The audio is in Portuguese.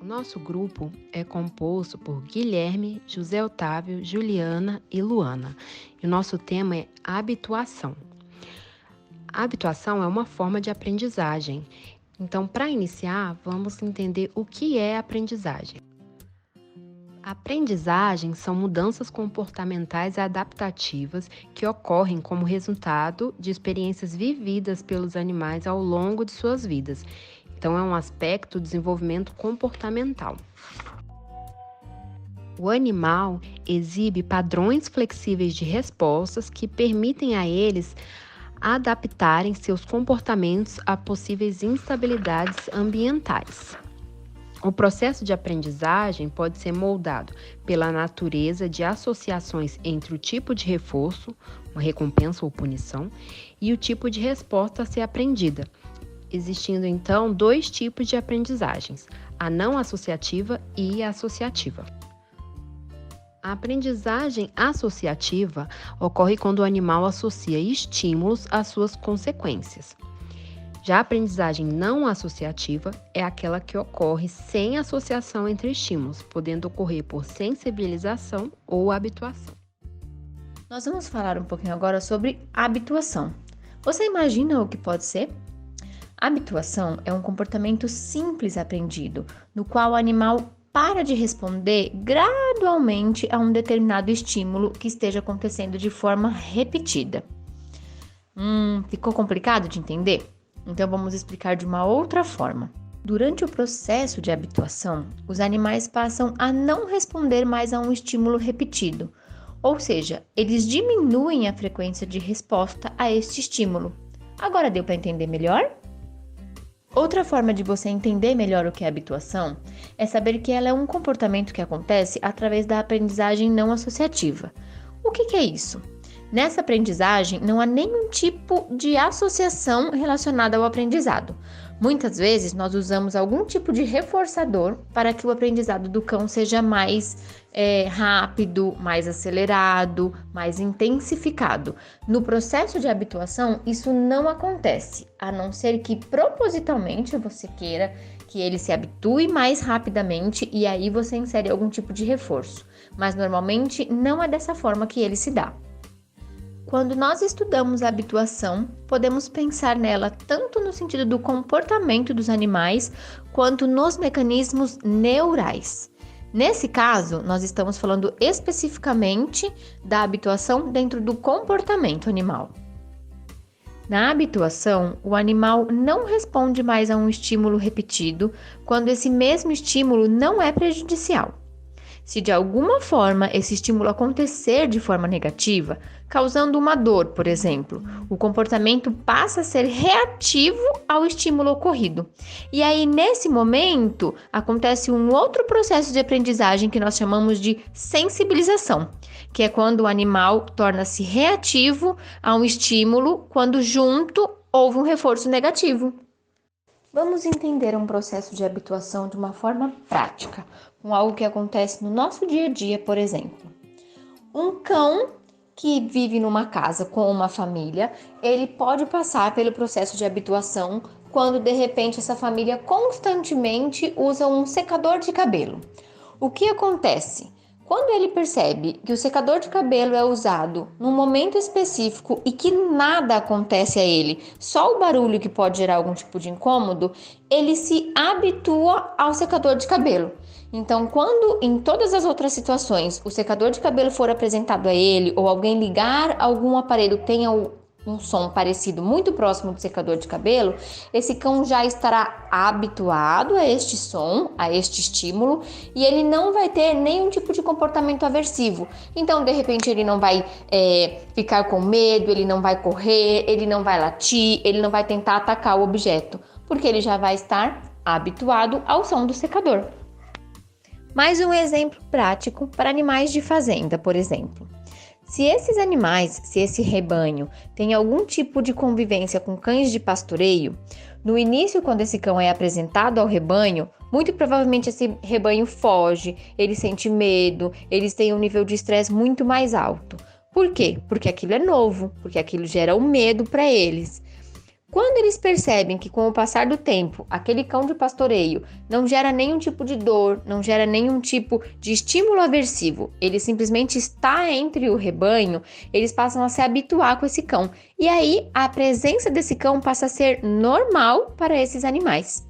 O nosso grupo é composto por Guilherme, José Otávio, Juliana e Luana. E o nosso tema é habituação. A habituação é uma forma de aprendizagem. Então, para iniciar, vamos entender o que é aprendizagem. Aprendizagem são mudanças comportamentais adaptativas que ocorrem como resultado de experiências vividas pelos animais ao longo de suas vidas. Então, é um aspecto do desenvolvimento comportamental. O animal exibe padrões flexíveis de respostas que permitem a eles adaptarem seus comportamentos a possíveis instabilidades ambientais. O processo de aprendizagem pode ser moldado pela natureza de associações entre o tipo de reforço, uma recompensa ou punição, e o tipo de resposta a ser aprendida, existindo então dois tipos de aprendizagens, a não associativa e a associativa. A aprendizagem associativa ocorre quando o animal associa estímulos às suas consequências. Já a aprendizagem não associativa é aquela que ocorre sem associação entre estímulos, podendo ocorrer por sensibilização ou habituação. Nós vamos falar um pouquinho agora sobre habituação. Você imagina o que pode ser? Habituação é um comportamento simples aprendido, no qual o animal para de responder gradualmente a um determinado estímulo que esteja acontecendo de forma repetida. Ficou complicado de entender? Então vamos explicar de uma outra forma. Durante o processo de habituação, os animais passam a não responder mais a um estímulo repetido, ou seja, eles diminuem a frequência de resposta a este estímulo. Agora deu para entender melhor? Outra forma de você entender melhor o que é habituação é saber que ela é um comportamento que acontece através da aprendizagem não associativa. O que é isso? Nessa aprendizagem, não há nenhum tipo de associação relacionada ao aprendizado. Muitas vezes, nós usamos algum tipo de reforçador para que o aprendizado do cão seja mais rápido, mais acelerado, mais intensificado. No processo de habituação, isso não acontece, a não ser que propositalmente você queira que ele se habitue mais rapidamente e aí você insere algum tipo de reforço. Mas normalmente não é dessa forma que ele se dá. Quando nós estudamos a habituação, podemos pensar nela tanto no sentido do comportamento dos animais, quanto nos mecanismos neurais. Nesse caso, nós estamos falando especificamente da habituação dentro do comportamento animal. Na habituação, o animal não responde mais a um estímulo repetido quando esse mesmo estímulo não é prejudicial. Se de alguma forma esse estímulo acontecer de forma negativa, causando uma dor, por exemplo, o comportamento passa a ser reativo ao estímulo ocorrido. E aí, nesse momento, acontece um outro processo de aprendizagem que nós chamamos de sensibilização, que é quando o animal torna-se reativo a um estímulo quando junto houve um reforço negativo. Vamos entender um processo de habituação de uma forma prática, com algo que acontece no nosso dia a dia, por exemplo. Um cão que vive numa casa com uma família, ele pode passar pelo processo de habituação quando, de repente, essa família constantemente usa um secador de cabelo. O que acontece? Quando ele percebe que o secador de cabelo é usado num momento específico e que nada acontece a ele, só o barulho que pode gerar algum tipo de incômodo, ele se habitua ao secador de cabelo. Então, quando em todas as outras situações o secador de cabelo for apresentado a ele ou alguém ligar algum aparelho que tenha um som parecido muito próximo do secador de cabelo, esse cão já estará habituado a este som, a este estímulo, e ele não vai ter nenhum tipo de comportamento aversivo. Então, de repente, ele não vai ficar com medo, ele não vai correr, ele não vai latir, ele não vai tentar atacar o objeto, porque ele já vai estar habituado ao som do secador. Mais um exemplo prático para animais de fazenda, por exemplo. Se esses animais, se esse rebanho tem algum tipo de convivência com cães de pastoreio, no início, quando esse cão é apresentado ao rebanho, muito provavelmente esse rebanho foge, ele sente medo, eles têm um nível de estresse muito mais alto. Por quê? Porque aquilo é novo, porque aquilo gera um medo para eles. Quando eles percebem que com o passar do tempo, aquele cão de pastoreio não gera nenhum tipo de dor, não gera nenhum tipo de estímulo aversivo, ele simplesmente está entre o rebanho, eles passam a se habituar com esse cão. E aí, a presença desse cão passa a ser normal para esses animais.